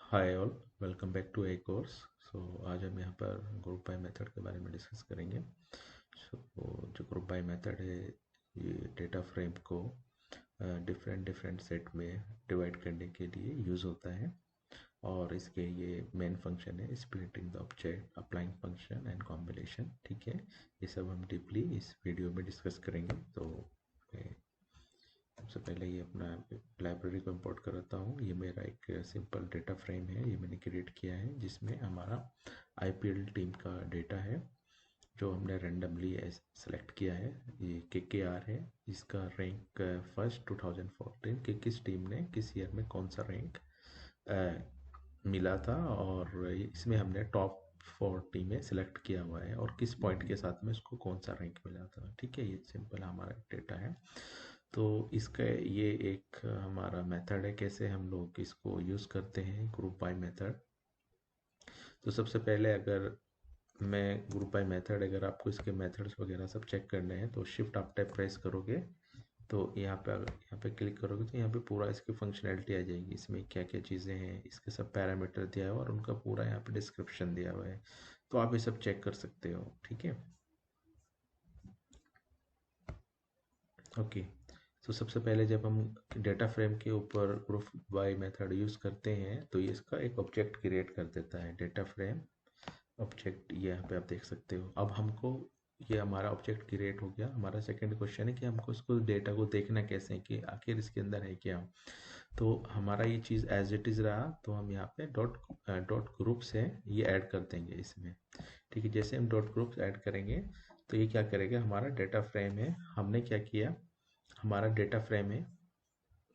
Hi all, welcome back to a course. So आज हम यहाँ पर ग्रुप बाय मेथड के बारे में डिस्कस करेंगे। सो जो ग्रुप बाय मेथड है, ये डेटा फ्रेम को डिफरेंट डिफरेंट सेट में डिवाइड करने के लिए यूज़ होता है। और इसके ये मेन फंक्शन है splitting the object, applying function and combination. ठीक है, ये सब हम डीपली इस वीडियो में डिस्कस करेंगे। तो सबसे पहले ये अपना लाइब्रेरी को इंपोर्ट कराता हूँ। ये मेरा एक सिंपल डेटा फ्रेम है, ये मैंने क्रिएट किया है, जिसमें हमारा आईपीएल टीम का डेटा है जो हमने रेंडमली सेलेक्ट किया है। ये केकेआर है, इसका रैंक फर्स्ट 2014 कि किस टीम ने किस ईयर में कौन सा रैंक मिला था, और इसमें हमने टॉप 4 टीमें सेलेक्ट किया हुआ है और किस पॉइंट के साथ में उसको कौन सा रैंक मिला था। ठीक है, ये सिंपल हमारा डेटा है। तो इसका ये एक हमारा मेथड है, कैसे हम लोग इसको यूज़ करते हैं, ग्रुप बाय मेथड। तो सबसे पहले अगर मैं ग्रुप बाय मेथड, अगर आपको इसके मेथड्स वगैरह सब चेक करने हैं तो शिफ्ट आप टैप प्रेस करोगे तो यहाँ पे अगर यहाँ पे क्लिक करोगे तो यहाँ पे पूरा इसकी फंक्शनैलिटी आ जाएगी। इसमें क्या क्या चीज़ें हैं, इसके सब पैरामीटर दिया हुआ है और उनका पूरा यहाँ पे डिस्क्रिप्शन दिया हुआ है, तो आप ये सब चेक कर सकते हो। ठीक है, ओके। तो सबसे पहले जब हम डेटा फ्रेम के ऊपर ग्रुप बाय मेथड यूज़ करते हैं तो ये इसका एक ऑब्जेक्ट क्रिएट कर देता है, डेटा फ्रेम ऑब्जेक्ट। ये यहाँ पे आप देख सकते हो। अब हमको ये हमारा ऑब्जेक्ट क्रिएट हो गया। हमारा सेकंड क्वेश्चन है कि हमको इसको डेटा को देखना कैसे है, कि आखिर इसके अंदर है क्या। तो हमारा ये चीज़ एज इट इज़ रहा, तो हम यहाँ पे डॉट ग्रुप से ये ऐड कर देंगे इसमें। ठीक है, जैसे हम डॉट ग्रुप ऐड करेंगे तो ये क्या करेगा, हमारा डेटा फ्रेम है। हमने क्या किया, हमारा डेटा फ्रेम है।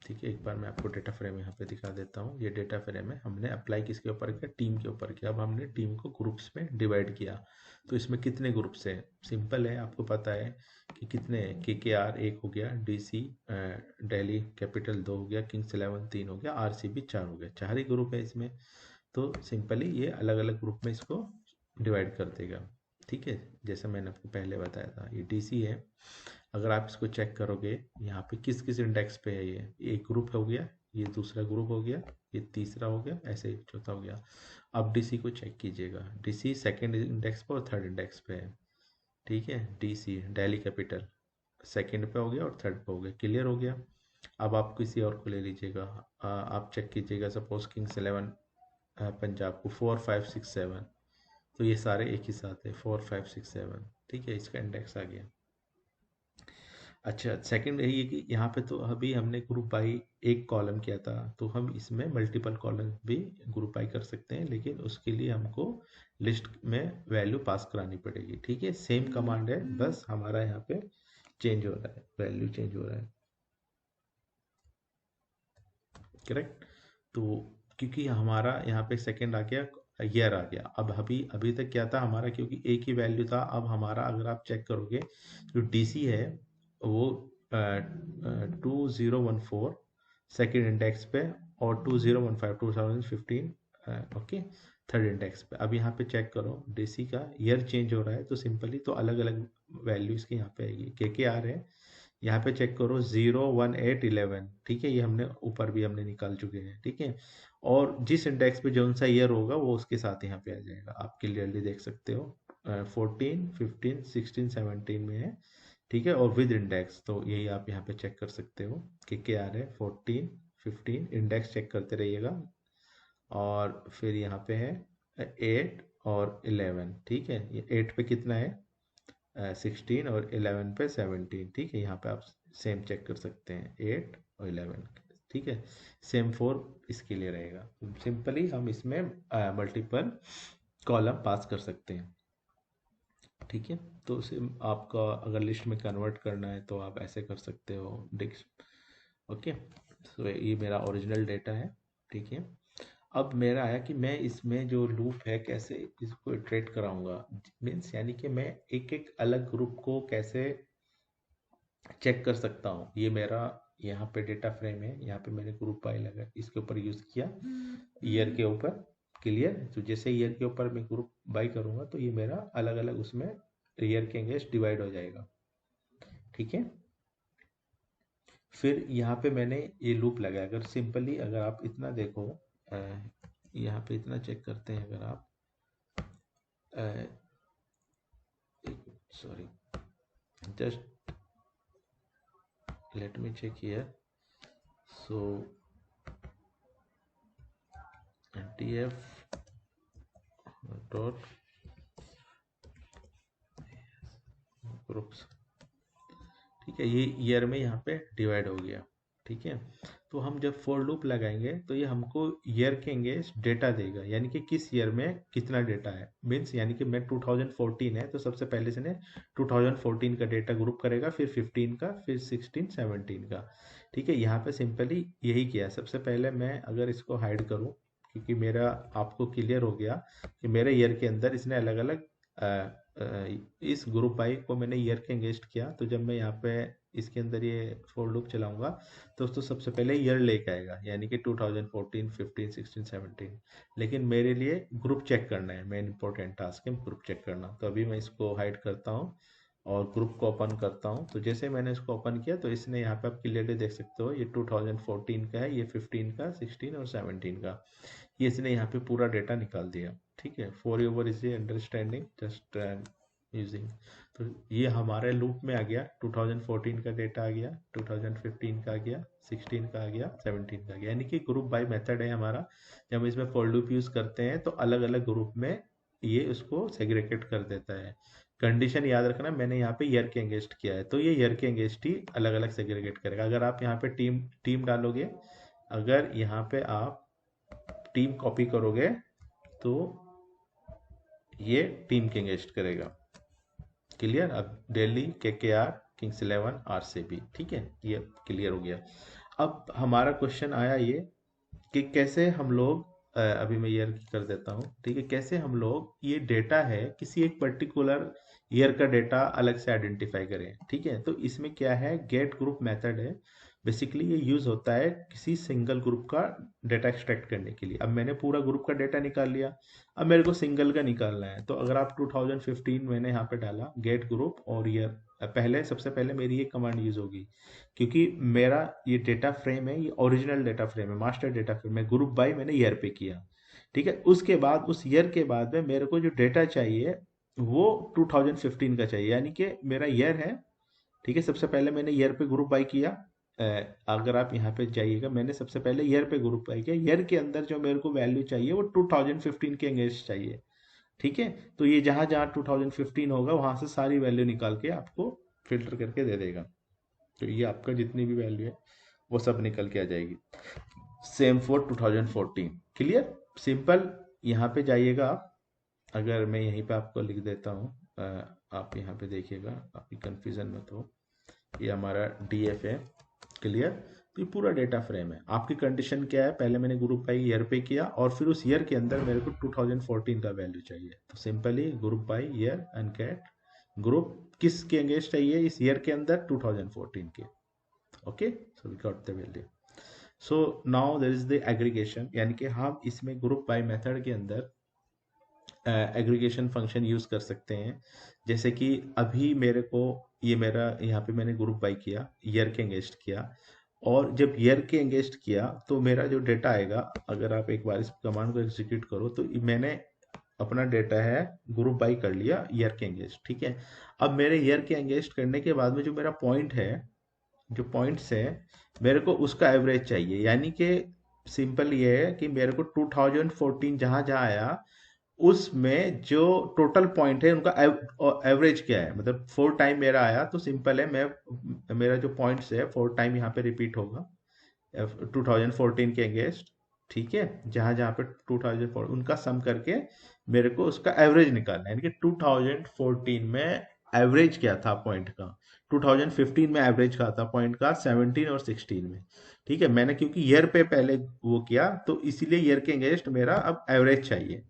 ठीक है, एक बार मैं आपको डेटा फ्रेम यहाँ पे दिखा देता हूँ। ये डेटा फ्रेम है, हमने अप्लाई किसके ऊपर किया, टीम के ऊपर किया। अब हमने टीम को ग्रुप्स में डिवाइड किया, तो इसमें कितने ग्रुप्स हैं, सिंपल है, आपको पता है कि कितने। केकेआर 1 हो गया, डीसी दिल्ली कैपिटल 2 हो गया, किंग्स 11 3 हो गया, आरसीबी 4 हो गया। 4 ही ग्रुप है इसमें। तो सिंपली ये अलग अलग ग्रुप में इसको डिवाइड कर देगा। ठीक है, जैसे मैंने आपको पहले बताया था, ये डीसी है। अगर आप इसको चेक करोगे यहाँ पे किस किस इंडेक्स पे है, ये एक ग्रुप हो गया, ये दूसरा ग्रुप हो गया, ये तीसरा हो गया, ऐसे ही चौथा हो गया। अब डीसी को चेक कीजिएगा, डीसी सेकंड इंडेक्स पे और थर्ड इंडेक्स पे है। ठीक है, डीसी दिल्ली कैपिटल सेकंड पे हो गया और थर्ड पे हो गया, क्लियर हो गया। अब आप किसी और को ले लीजिएगा, आप चेक कीजिएगा, सपोज किंग्स 11 पंजाब को 4 5 6 7, तो ये सारे एक ही साथ है, 4 5 6 7। ठीक है, इसका इंडेक्स आ गया। अच्छा, सेकंड यही है कि यहाँ पे तो अभी हमने ग्रुप बाई एक कॉलम किया था, तो हम इसमें मल्टीपल कॉलम भी ग्रुप बाई कर सकते हैं, लेकिन उसके लिए हमको लिस्ट में वैल्यू पास करानी पड़ेगी। ठीक है, सेम कमांड है, बस हमारा यहाँ पे चेंज हो रहा है, वैल्यू चेंज हो रहा है। करेक्ट। तो क्योंकि हमारा यहाँ पे सेकंड आ गया, ईयर आ गया। अब अभी अभी तक क्या था हमारा, क्योंकि एक ही वैल्यू था। अब हमारा अगर आप चेक करोगे, जो डीसी है वो 2014 सेकेंड इंडेक्स पे, और 2015 2015 ओके थर्ड इंडेक्स पे। अब यहाँ पे चेक करो, डीसी का ईयर चेंज हो रहा है, तो सिंपली तो अलग अलग वैल्यूज की यहाँ पे आएगी। के आर है, यहाँ पे चेक करो 01811। ठीक है, ये हमने ऊपर भी हमने निकाल चुके हैं। ठीक है, और जिस इंडेक्स पे जौन सा ईयर होगा वो उसके साथ यहाँ पे आ जाएगा, आप क्लियरली देख सकते हो। 14 15 16 17 में है। ठीक है, और विद इंडेक्स, तो यही आप यहाँ पे चेक कर सकते हो कि क्या आ रहा है। 14 15 इंडेक्स चेक करते रहिएगा, और फिर यहाँ पे है 8 और 11। ठीक है, ये 8 पे कितना है, 16, और 11 पे 17। ठीक है, यहाँ पे आप सेम चेक कर सकते हैं, 8 और 11। ठीक है, सेम 4 इसके लिए रहेगा। सिंपली हम इसमें मल्टीपल कॉलम पास कर सकते हैं। ठीक है, तो उसे आपका अगर लिस्ट में कन्वर्ट करना है तो आप ऐसे कर सकते हो, डिक्स। ओके, तो ये मेरा ओरिजिनल डेटा है। ठीक है, अब मेरा आया कि मैं इसमें जो लूप है कैसे इसको इटरेट कराऊंगा, मीन्स यानी कि मैं एक एक अलग ग्रुप को कैसे चेक कर सकता हूँ। ये मेरा यहाँ पे डेटा फ्रेम है, यहाँ पे मैंने ग्रुप बाय लगा इसके ऊपर यूज़ किया, ईयर के ऊपर। क्लियर, तो जैसे ईयर के ऊपर मैं ग्रुप बाय करूँगा तो ये मेरा अलग अलग उसमें ईयर के अगेंस्ट डिवाइड हो जाएगा। ठीक है, फिर यहाँ पे मैंने ये लूप लगाया। अगर सिंपली अगर आप इतना देखो, यहाँ पे इतना चेक करते हैं, अगर आप sorry, just let me check here. So df dot groups, ठीक है, ये ईयर में यहाँ पे डिवाइड हो गया. ठीक है, तो हम जब फॉर लूप लगाएंगे तो ये हमको ईयर के अगेंस्ट डेटा देगा, यानी कि किस ईयर में कितना डेटा है. मीन्स यानी कि मैं 2014 है तो सबसे पहले से ने 2014 का डेटा ग्रुप करेगा, फिर 15 का, फिर 16, 17 का. ठीक है, यहाँ पे सिंपली यही किया. सबसे पहले मैं अगर इसको हाइड करूँ, क्योंकि मेरा आपको क्लियर हो गया कि मेरे ईयर के अंदर इसने अलग अलग इस ग्रुप बाई को मैंने ईयर के अगेंस्ट किया. तो जब मैं यहाँ पे इसके अंदर ये फॉर लूप चलाऊंगा तो दोस्तों सबसे पहले ईयर लेके आएगा, यानी कि 2014, 15, 16, 17. लेकिन मेरे लिए ग्रुप चेक करना है, मेन इंपॉर्टेंट टास्क है ग्रुप चेक करना. तो अभी मैं इसको हाइड करता हूँ और ग्रुप को ओपन करता हूँ. तो जैसे मैंने इसको ओपन किया तो इसने यहाँ पे आप क्लियरली देख सकते हो ये 2014 का है, ये 15 का, 16 और 17 का. ये इसने यहाँ पे पूरा डेटा निकाल दिया. ठीक है, for your easy understanding just using. तो ये हमारे लूप में आ गया, 2014 का डेटा आ गया, 2015 का आ गया, 16 का आ गया, 17 का आ गया. यानी कि ग्रुप बाय मेथड है हमारा. जब हम इसमें फॉर लूप यूज करते हैं तो अलग अलग ग्रुप में ये उसको सेग्रीगेट कर देता है. कंडीशन याद रखना, मैंने यहाँ पे ईयर के अगेंस्ट किया है तो ये ईयर के अगेंस्ट ही अलग अलग सेग्रीगेट करेगा. अगर आप यहाँ पे टीम टीम डालोगे, अगर यहाँ पे आप टीम कॉपी करोगे तो ये टीम के अगेंस्ट करेगा. क्लियर? अब दिल्ली, KKR, किंग्स 11, RCB. ठीक है, ये क्लियर हो गया. अब हमारा क्वेश्चन आया ये कि कैसे हम लोग अभी मैं ईयर कर देता हूँ. ठीक है, कैसे हम लोग ये डेटा है किसी एक पर्टिकुलर ईयर का डेटा अलग से आइडेंटिफाई करें. ठीक है, तो इसमें क्या है, गेट ग्रुप मेथड है. बेसिकली ये यूज होता है किसी सिंगल ग्रुप का डेटा एक्सट्रैक्ट करने के लिए. अब मैंने पूरा ग्रुप का डेटा निकाल लिया, अब मेरे को सिंगल का निकालना है. तो अगर आप 2015 मैंने यहाँ पे डाला गेट ग्रुप और ईयर, पहले सबसे पहले मेरी ये कमांड यूज होगी क्योंकि मेरा ये डेटा फ्रेम है, ये ओरिजिनल डेटा फ्रेम है, मास्टर डेटा फ्रेम है. ग्रुप बाय मैंने ईयर पे किया. ठीक है, उसके बाद उस ईयर के बाद में मेरे को जो डेटा चाहिए वो 2015 का चाहिए, यानी कि मेरा ईयर है. ठीक है, सबसे पहले मैंने ईयर पे ग्रुप बाय किया. अगर आप यहाँ पे जाइएगा, मैंने सबसे पहले ईयर पे ग्रुप बाय किया. ईयर के अंदर जो मेरे को वैल्यू चाहिए वो 2015 के अगेंस्ट चाहिए. ठीक है, तो ये जहां जहां 2015 होगा वहां से सारी वैल्यू निकाल के आपको फिल्टर करके दे देगा. तो ये आपका जितनी भी वैल्यू है वो सब निकल के आ जाएगी. Same for 2014. क्लियर? सिंपल. यहाँ पे जाइएगा आप, अगर मैं यहीं पे आपको लिख देता हूँ, आप यहाँ पे देखिएगा, आपकी कंफ्यूजन मत हो. ये हमारा DF है. क्लियर? तो ये पूरा डेटा फ्रेम है. आपकी कंडीशन क्या है, पहले मैंने ग्रुप बाई ईयर पे किया और फिर उस ईयर के अंदर मेरे को 2014 का वैल्यू चाहिए. तो simply group by year and get group किस के अगेंस्ट चाहिए, इस ईयर के अंदर 2014 के. Okay, so we got the value. So now there is the aggregation, यानी कि हम इसमें ग्रुप बाय मेथड के अंदर एग्रीगेशन फंक्शन यूज कर सकते हैं. जैसे कि अभी मेरे को ये मेरा यहाँ पे मैंने ग्रुप बाय किया, ईयर के अगेंस्ट किया, और जब ईयर के अगेंस्ट किया तो मेरा जो डेटा आएगा, अगर आप एक बार इस कमांड को एग्जीक्यूट करो तो मैंने अपना डेटा है ग्रुप बाय कर लिया ईयर के अगेंस्ट. ठीक है, अब मेरे ईयर के अगेंस्ट करने के बाद में जो मेरा पॉइंट है, जो पॉइंट्स है, मेरे को उसका एवरेज चाहिए. यानी कि सिंपल ये है कि मेरे को 2014 जहां जहां आया उसमें जो टोटल पॉइंट है उनका एवरेज क्या है. मतलब 4 टाइम मेरा आया तो सिंपल है, मैं मेरा जो पॉइंट्स है 4 टाइम यहाँ पे रिपीट होगा 2014 के अगेंस्ट. ठीक है, जहां जहां पे 2004 उनका सम करके मेरे को उसका एवरेज निकालना है. यानी कि 2014 में एवरेज क्या था पॉइंट का, 2015 में एवरेज क्या था पॉइंट का, 17 और 16 में. ठीक है, मैंने क्योंकि ईयर पे पहले वो किया तो इसीलिए ईयर के अगेंस्ट मेरा अब एवरेज चाहिए.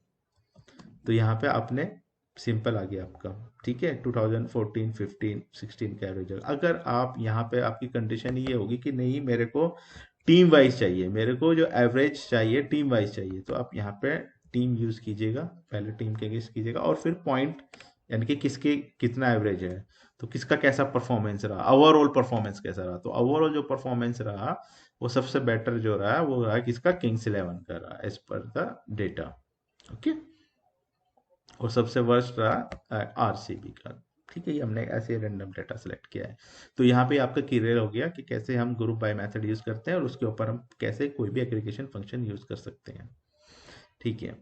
तो यहाँ पे आपने सिंपल आ गया आपका. ठीक है, 2014, 15, 16 का एवरेज. अगर आप यहाँ पे आपकी कंडीशन ये होगी कि नहीं मेरे को टीम वाइज चाहिए, मेरे को जो एवरेज चाहिए टीम वाइज चाहिए, तो आप यहाँ पे टीम यूज कीजिएगा. पहले टीम के अगेंस्ट कीजिएगा और फिर पॉइंट, यानी कि किसके कितना एवरेज है, तो किसका कैसा परफॉर्मेंस रहा, ओवरऑल परफॉर्मेंस कैसा रहा. तो ओवरऑल जो परफॉर्मेंस रहा वो सबसे बेटर जो रहा वो रहा किसका, किंग्स 11 का रहा as per the data. Okay, और सबसे वर्स्ट रहा आरसीबी का। ठीक है, ये हमने ऐसे रैंडम डेटा सेलेक्ट किया है। तो यहाँ पे आपका क्लियर हो गया कि कैसे हम ग्रुप बाय मेथड यूज करते हैं और उसके ऊपर हम कैसे कोई भी एग्रीगेशन फंक्शन यूज कर सकते हैं। ठीक है,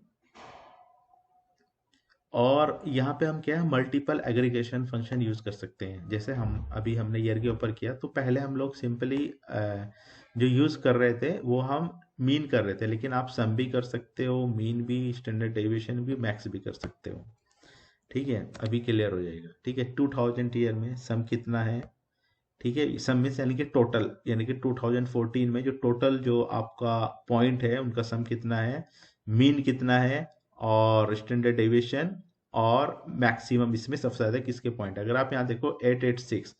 और यहाँ पे हम क्या है, मल्टीपल एग्रीगेशन फंक्शन यूज कर सकते हैं। जैसे हम अभी हमने ईयर के ऊपर किया, तो पहले हम लोग सिंपली जो यूज कर रहे थे वो हम मीन कर रहे थे, लेकिन आप सम भी कर सकते हो, मीन भी, स्टैंडर्ड डेविएशन भी, मैक्स भी कर सकते हो। ठीक है, अभी क्लियर हो जाएगा। ठीक है, 2000 ईयर में सम कितना है। ठीक है, सम में यानी कि टोटल, यानी कि 2014 में जो टोटल जो आपका पॉइंट है उनका सम कितना है, मीन कितना है, और स्टैंडर्ड डेविएशन, और मैक्सिमम इसमें सबसे ज़्यादा किसके पॉइंट। अगर आप यहाँ देखो 886,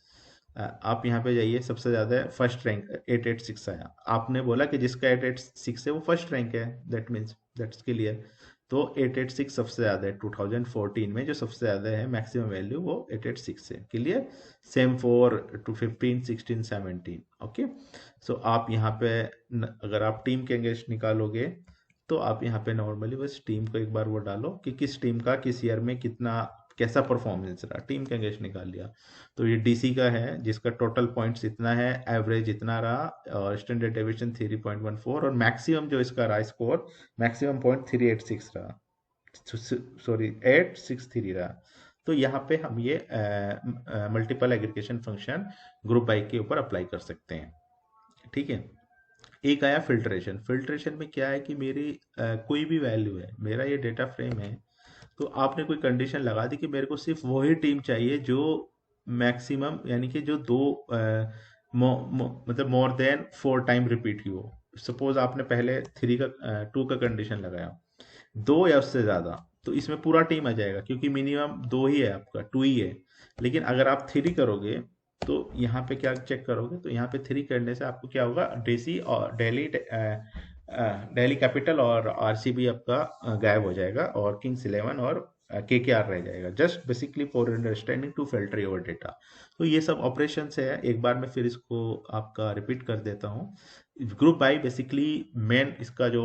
आप यहाँ पे जाइए, सबसे ज़्यादा फर्स्ट रैंक 886 आया। आपने बोला कि जिसका 886 है वो फर्स्ट रैंक है, दैट मीन्स दैट्स क्लियर। तो 886 सबसे ज़्यादा है 2014 में, जो सबसे ज़्यादा है मैक्सिमम वैल्यू वो 886 है। Clear, same for 15, 16, 17। ओके, सो आप यहाँ पे अगर आप टीम के अगेंस्ट निकालोगे तो आप यहाँ पे नॉर्मली बस टीम को एक बार वो डालो कि किस टीम का किस ईयर में कितना कैसा परफॉर्मेंस रहा, टीम के अगेंस्ट निकाल लिया। तो ये डीसी का है जिसका टोटल पॉइंट्स इतना है, एवरेज इतना रहा, और स्टैंडर्ड डेविएशन 3.14, और मैक्सिमम जो इसका रहा स्कोर, मैक्सिमम पॉइंट 386 रहा, सॉरी 863 रहा। तो यहाँ पे हम ये multiple aggregation function group by के ऊपर अप्लाई कर सकते हैं। ठीक है, एक आया फिल्ट्रेशन। फिल्ट्रेशन में क्या है कि मेरी कोई भी वैल्यू है, मेरा ये डेटा फ्रेम है, तो आपने कोई कंडीशन लगा दी कि मेरे को सिर्फ वही टीम चाहिए जो मैक्सिमम, यानी कि जो दो मतलब मोर देन 4 टाइम रिपीट ही हो। सपोज आपने पहले 2 का कंडीशन लगाया, 2 या उससे ज़्यादा, तो इसमें पूरा टीम आ जाएगा क्योंकि मिनिमम 2 ही है, आपका 2 ही है। लेकिन अगर आप 3 करोगे तो यहाँ पे क्या चेक करोगे, तो यहाँ पे 3 करने से आपको क्या होगा, डेसी और दिल्ली कैपिटल और आरसीबी आपका गायब हो जाएगा, और किंग्स 11 और केकेआर रह जाएगा, just basically for understanding to filter your data. तो ये सब ऑपरेशन है, एक बार मैं फिर इसको आपका रिपीट कर देता हूँ। ग्रुप बाई बेसिकली मेन इसका जो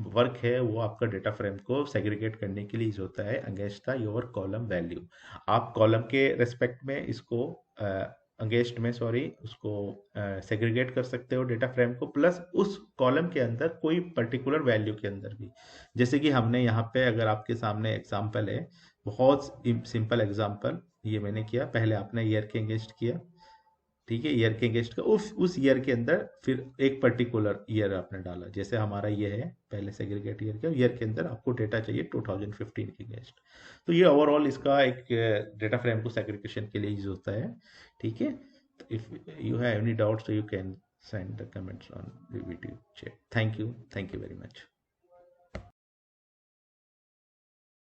वर्क है वो आपका डेटा फ्रेम को सेग्रीगेट करने के लिए यूज होता है against the your column value. आप कॉलम के रेस्पेक्ट में इसको अगेंस्ट में सॉरी उसको सेग्रीगेट कर सकते हो डेटा फ्रेम को, प्लस उस कॉलम के अंदर कोई पर्टिकुलर वैल्यू के अंदर भी। जैसे कि हमने यहाँ पे, अगर आपके सामने एग्जांपल है, बहुत सिंपल एग्जांपल ये मैंने किया, पहले आपने ईयर के अगेंस्ट किया। ठीक है, ईयर के अगेंस्ट का उस ईयर के अंदर फिर एक पर्टिकुलर ईयर आपने डाला, जैसे हमारा ये है पहले सेग्रीगेट ईयर का, ईयर के अंदर आपको डेटा चाहिए 2015 के अगेंस्ट। तो ये ओवरऑल इसका एक डेटा फ्रेम को सेग्रीगेशन के लिए यूज होता है। ठीक है, if you have any doubts, you can send the comments on the video chat. Thank you very much.